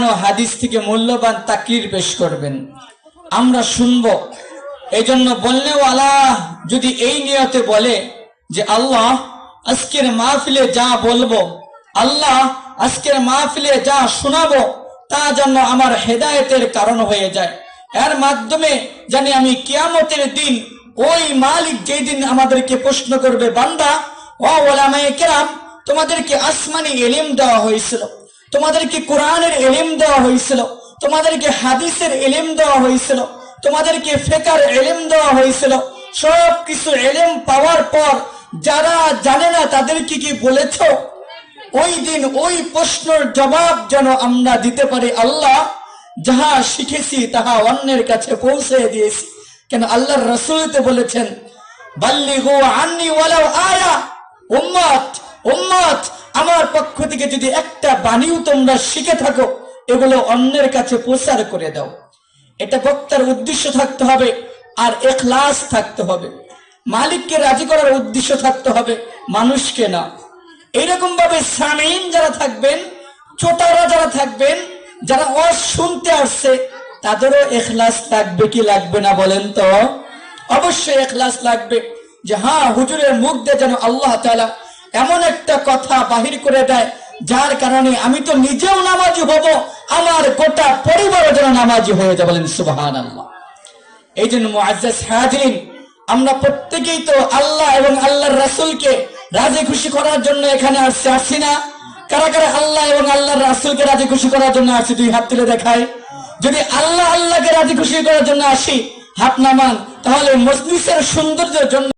কোরআন ও হাদিস থেকে মূল্যবান তাকরীর পেশ করবেন, আমরা শুনবো। এই জন্য বললেও আল্লাহ যদি এই নিয়তে বলে যে আল্লাহ আজকের মাহফিলে যা বলবো, আল্লাহ আজকের মাহফিলে যা শোনাবো, তা যেন আমার হেদায়েতের কারণ হয়ে যায়, এর মাধ্যমে জানি আমি কিয়ামতের দিন ওই মালিক যেই দিন আমাদেরকে প্রশ্ন করবে, বান্দা ও উলামায়ে কেরাম, তোমাদেরকে আসমানি ইলম দেওয়া হয়েছিল, তোমাদেরকে কোরআনের ইলম দেওয়া হয়েছিল, তোমাদেরকে হাদিসের ইলম দেওয়া হয়েছিল, তোমাদেরকে ফিকহের ইলম দেওয়া হয়েছিল, সব কিছু ইলম পাওয়ার পর যারা জানে না তাদেরকে কি বলেছো? ওই দিন ওই প্রশ্নের জবাব যেন আমরা দিতে পারি, আল্লাহ যাহা শিখেছি তাহা অন্যের কাছে পৌঁছে দিয়েছি। কেন আল্লাহর রাসূল তো বলেছেন, বাল্লিগু আন্নি ওয়ালাউ আয়া, উম্মত উম্মত আমার পক্ষ থেকে যদি একটা বাণীও তোমরা শিখে থাকো, এগুলো অন্যের কাছে প্রচার করে দাও। এটা বক্তার উদ্দেশ্য থাকতে হবে, আর ইখলাস থাকতে হবে, মালিককে রাজি করার উদ্দেশ্য থাকতে হবে, মানুষকে না। এইরকম ভাবে সামিন যারা থাকবেন, চোটারা যারা থাকবেন, যারা ওয়াজ শুনতে আসছে, তাদেরও ইখলাস লাগবে কি লাগবে না বলেন তো? অবশ্যই ইখলাস লাগবে, যে হ্যাঁ হুজুরের মুখ দিয়ে যেন আল্লাহ তাআলা এমন একটা কথা বাহির করে দেয় যার কারণে আমি তো নিজেও নামাজি হব, আমার গোটা পরিবারও যেন নামাজি হয়ে যায়, বলেন সুবহানাল্লাহ। এই জন্য মুআজ্জাজ হাজিরিন, আমরা প্রত্যেকেই তো আল্লাহ এবং আল্লাহর রাসূলকে রাজি খুশি করার জন্য এখানে আসছি না? কারা কারা আল্লাহ এবং আল্লাহর রাসূলকে রাজি খুশি করার জন্য আসছি? দুই হাত তুলে দেখায়। যদি আল্লাহকে রাজি খুশি করার জন্য আসি, হাত নামান, তাহলে মজলিসের সৌন্দর্যের জন্য